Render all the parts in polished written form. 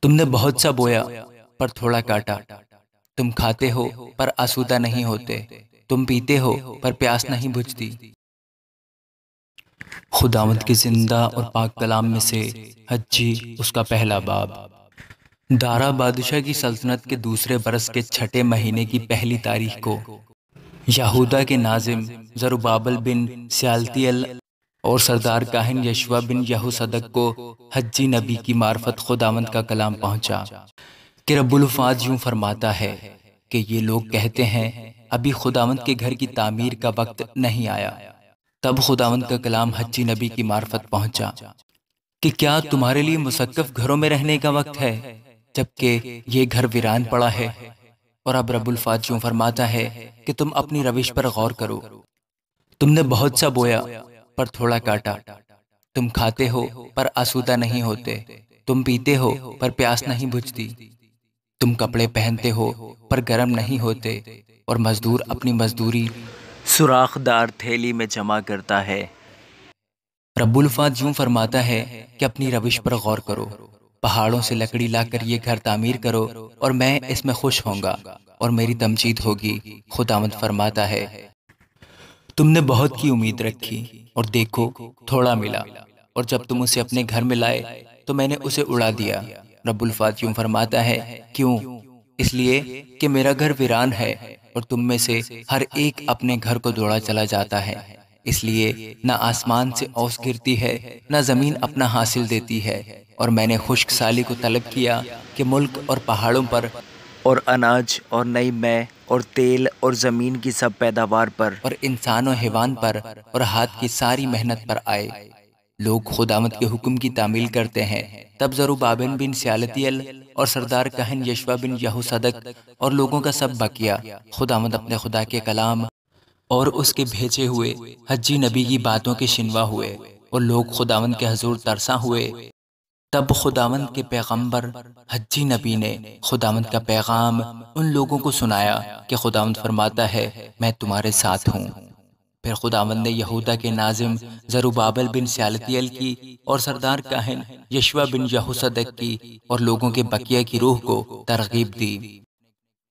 تم نے بہت سا بویا پر تھوڑا کاٹا، تم کھاتے ہو پر آسودہ نہیں ہوتے، تم پیتے ہو پر پیاس نہیں بجھتی۔ خداوند کے زندہ اور پاک کلام میں سے حجی اس کا پہلا باب۔ دارا بادشاہ کی سلطنت کے دوسرے برس کے چھٹے مہینے کی پہلی تاریخ کو یہودا کے ناظم زربابل بن سیالتیل اور سردار کاہن یشوع بن یہوصدق کو حجی نبی کی معرفت خداوند کا کلام پہنچا کہ رب الفاظ یوں فرماتا ہے کہ یہ لوگ کہتے ہیں ابھی خداوند کے گھر کی تعمیر کا وقت نہیں آیا۔ تب خداوند کا کلام حجی نبی کی معرفت پہنچا کہ کیا تمہارے لیے مسقف گھروں میں رہنے کا وقت ہے جبکہ یہ گھر ویران پڑا ہے؟ اور اب رب الفاظ یوں فرماتا ہے کہ تم اپنی روش پر غور کرو۔ تم نے بہت سا بویا پر تھوڑا کاٹا، تم کھاتے ہو پر آسودہ نہیں ہوتے، تم پیتے ہو پر پیاس نہیں بجھتی، تم کپڑے پہنتے ہو پر گرم نہیں ہوتے، اور مزدور اپنی مزدوری سوراخ دار تھیلی میں جمع کرتا ہے۔ رب الفاظ یوں فرماتا ہے کہ اپنی روش پر غور کرو، پہاڑوں سے لکڑی لا کر یہ گھر تعمیر کرو اور میں اس میں خوش ہوں گا اور میری تمجید ہوگی۔ خداوند فرماتا ہے تم نے بہت کی امید رکھی اور دیکھو تھوڑا ملا، اور جب تم اسے اپنے گھر میں لائے تو میں نے اسے اڑا دیا۔ رب الفاظ یوں فرماتا ہے کیوں؟ اس لیے کہ میرا گھر ویران ہے اور تم میں سے ہر ایک اپنے گھر کو دوڑا چلا جاتا ہے۔ اس لیے نہ آسمان سے اوس گرتی ہے نہ زمین اپنا حاصل دیتی ہے، اور میں نے خشک سالی کو طلب کیا کہ ملک اور پہاڑوں پر اور اناج اور نئی مے اور تیل اور زمین کی سب پیداوار پر اور انسان و حیوان پر اور ہاتھ کی ساری محنت پر آئے۔ لوگ خداوند کے حکم کی تعمیل کرتے ہیں۔ تب زربابل بن سیالتیل اور سردار کاہن یشوع بن یہوصدق اور لوگوں کا سب بقیہ خداوند اپنے خدا کے کلام اور اس کے بھیجے ہوئے حجی نبی کی باتوں کے شنوا ہوئے، اور لوگ خداوند کے حضور ترساں ہوئے۔ تب خداوند کے پیغمبر حجی نبی نے خداوند کا پیغام ان لوگوں کو سنایا کہ خداوند فرماتا ہے میں تمہارے ساتھ ہوں۔ پھر خداوند نے یہودا کے ناظم زربابل بن سیالتیل کی اور سردار کاہن یشوع بن یہوصدق کی اور لوگوں کے بقیہ کی روح کو ترغیب دی۔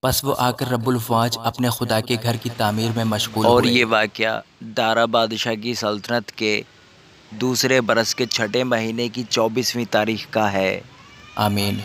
پس وہ آ کر رب الفواج اپنے خدا کے گھر کی تعمیر میں مشغول ہوئے۔ اور یہ واقعہ دارا بادشاہ کی سلطنت کے دوسرے برس کے چھٹے مہینے کی 24ویں تاریخ کا ہے۔ آمین۔